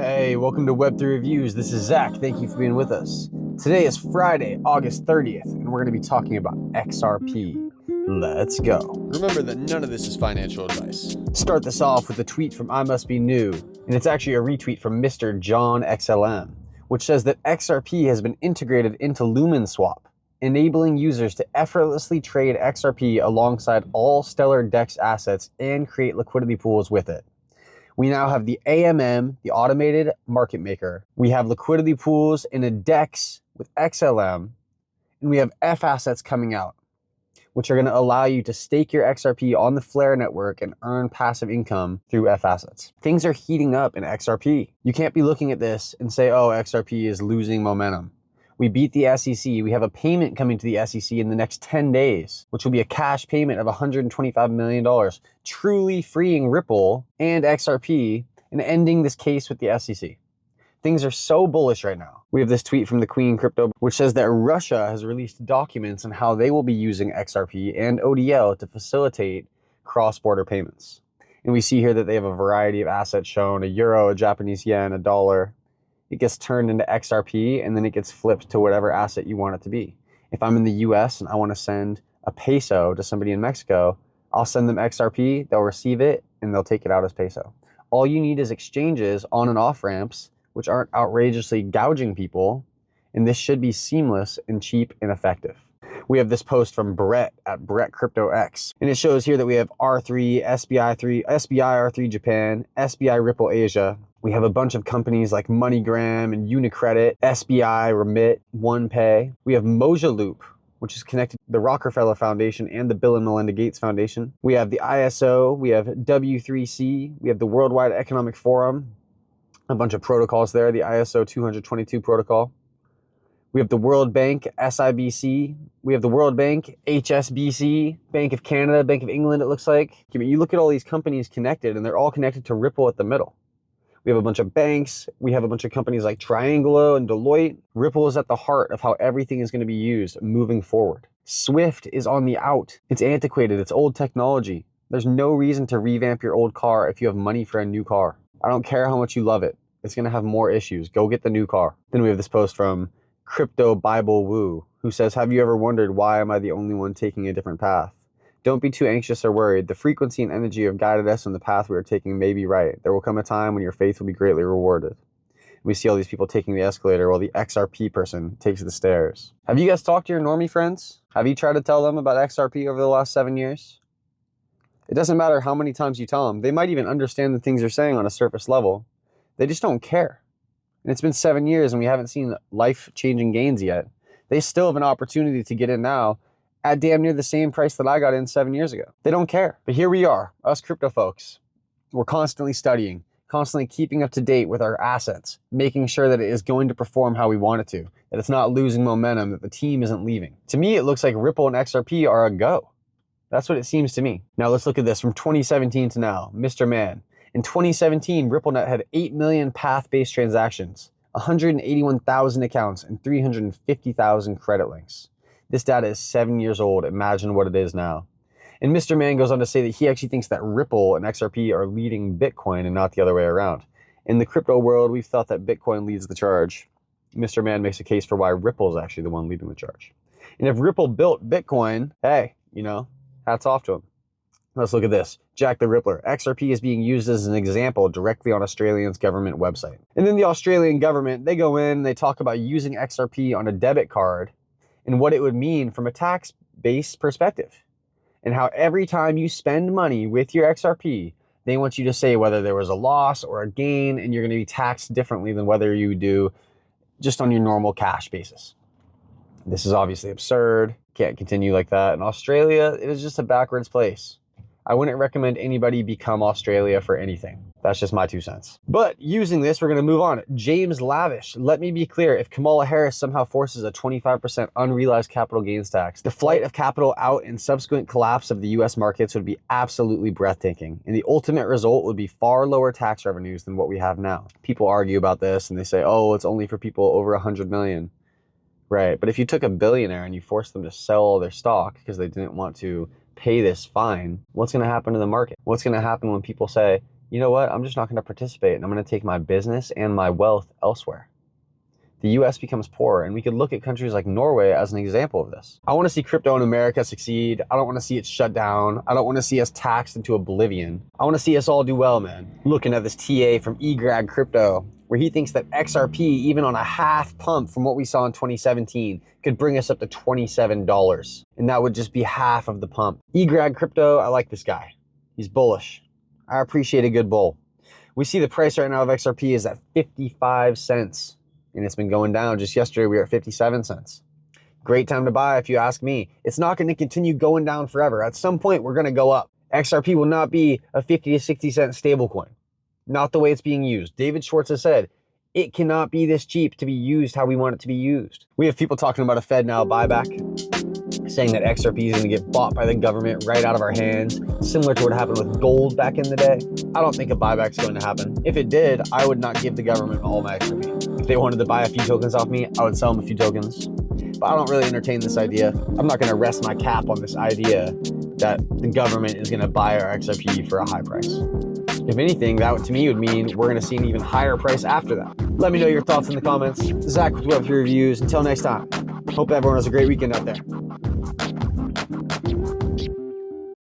Hey, welcome to Web3 Reviews. This is Zach. Thank you for being with us. Today is Friday, August 30th, and we're going to be talking about XRP. Let's go. Remember that none of this is financial advice. Start this off with a tweet from I Must Be New, and it's actually a retweet from Mr. John XLM, which says that XRP has been integrated into LumenSwap, enabling users to effortlessly trade XRP alongside all Stellar DEX assets and create liquidity pools with it. We now have the AMM, the automated market maker. We have liquidity pools in a DEX with XLM, and we have F assets coming out, which are going to allow you to stake your XRP on the Flare network and earn passive income through F assets. Things are heating up in XRP. You can't be looking at this and say, oh, XRP is losing momentum. We beat the SEC. We have a payment coming to the SEC in the next 10 days, which will be a cash payment of $125 million, truly freeing Ripple and XRP and ending this case with the SEC. Things are so bullish right now. We have this tweet from the Queen Crypto, which says that Russia has released documents on how they will be using XRP and ODL to facilitate cross-border payments. And we see here that they have a variety of assets shown: a euro, a Japanese yen, a dollar. It gets turned into XRP and then it gets flipped to whatever asset you want it to be. If I'm in the US and I want to send a peso to somebody in Mexico, I'll send them XRP, they'll receive it, and they'll take it out as peso. All you need is exchanges on and off ramps, which aren't outrageously gouging people, and this should be seamless and cheap and effective. We have this post from Brett at Brett Crypto X, and it shows here that we have R3, SBI R3 Japan, SBI Ripple Asia. We have a bunch of companies like MoneyGram and Unicredit, SBI, Remit, OnePay. We have Moja Loop, which is connected to the Rockefeller Foundation and the Bill and Melinda Gates Foundation. We have the ISO, we have W3C, we have the Worldwide Economic Forum, a bunch of protocols there, the ISO 222 protocol. We have the World Bank, SIBC. We have the World Bank, HSBC, Bank of Canada, Bank of England, it looks like. I mean, you look at all these companies connected, and they're all connected to Ripple at the middle. We have a bunch of banks. We have a bunch of companies like Triangelo and Deloitte. Ripple is at the heart of how everything is going to be used moving forward. Swift is on the out. It's antiquated. It's old technology. There's no reason to revamp your old car if you have money for a new car. I don't care how much you love it. It's going to have more issues. Go get the new car. Then we have this post from Crypto Bible Woo, who says, have you ever wondered why am I the only one taking a different path? Don't be too anxious or worried. The frequency and energy have guided us on the path we are taking may be right. There will come a time when your faith will be greatly rewarded. We see all these people taking the escalator while the XRP person takes the stairs. Have you guys talked to your normie friends? Have you tried to tell them about XRP over the last 7 years? It doesn't matter how many times you tell them. They might even understand the things you're saying on a surface level. They just don't care. And it's been 7 years and we haven't seen life-changing gains yet. They still have an opportunity to get in now at damn near the same price that I got in 7 years ago. They don't care. But here we are, us crypto folks. We're constantly studying, constantly keeping up to date with our assets, making sure that it is going to perform how we want it to, that it's not losing momentum, that the team isn't leaving. To me, it looks like Ripple and XRP are a go. That's what it seems to me. Now let's look at this from 2017 to now. Mr. Man. In 2017, RippleNet had 8 million path-based transactions, 181,000 accounts, and 350,000 credit links. This data is 7 years old. Imagine what it is now. And Mr. Man goes on to say that he actually thinks that Ripple and XRP are leading Bitcoin and not the other way around. In the crypto world, we've thought that Bitcoin leads the charge. Mr. Man makes a case for why Ripple is actually the one leading the charge. And if Ripple built Bitcoin, hey, hats off to him. Let's look at this. Jack the Rippler. XRP is being used as an example directly on Australia's government website. And then the Australian government, they go in and they talk about using XRP on a debit card and what it would mean from a tax-based perspective. And how every time you spend money with your XRP, they want you to say whether there was a loss or a gain, and you're going to be taxed differently than whether you do just on your normal cash basis. This is obviously absurd. Can't continue like that. In Australia, it is just a backwards place. I wouldn't recommend anybody become Australia for anything. That's just my 2 cents. But using this, we're going to move on. James Lavish. Let me be clear. If Kamala Harris somehow forces a 25% unrealized capital gains tax, the flight of capital out and subsequent collapse of the US markets would be absolutely breathtaking. And the ultimate result would be far lower tax revenues than what we have now. People argue about this and they say, oh, it's only for people over 100 million. Right. But if you took a billionaire and you forced them to sell all their stock because they didn't want to pay this fine, what's going to happen to the market? What's going to happen when people say, you know what? I'm just not going to participate, and I'm going to take my business and my wealth elsewhere. The US becomes poorer, and we could look at countries like Norway as an example of this. I want to see crypto in America succeed. I don't want to see it shut down. I don't want to see us taxed into oblivion. I want to see us all do well, man. Looking at this TA from eGrad Crypto, where he thinks that XRP, even on a half pump from what we saw in 2017, could bring us up to $27. And that would just be half of the pump. eGrad Crypto, I like this guy. He's bullish. I appreciate a good bull. We see the price right now of XRP is at 55 cents. And it's been going down. Just yesterday, we were at 57 cents. Great time to buy, if you ask me. It's not going to continue going down forever. At some point, we're going to go up. XRP will not be a 50 to 60 cent stablecoin. Not the way it's being used. David Schwartz has said, it cannot be this cheap to be used how we want it to be used. We have people talking about a Fed now buyback, saying that XRP is going to get bought by the government right out of our hands, similar to what happened with gold back in the day. I don't think a buyback's going to happen. If it did, I would not give the government all my XRP. If they wanted to buy a few tokens off me, I would sell them a few tokens. But I don't really entertain this idea. I'm not going to rest my cap on this idea that the government is going to buy our XRP for a high price. If anything, that to me would mean we're going to see an even higher price after that. Let me know your thoughts in the comments. Zach with Web3 Reviews. Until next time, hope everyone has a great weekend out there.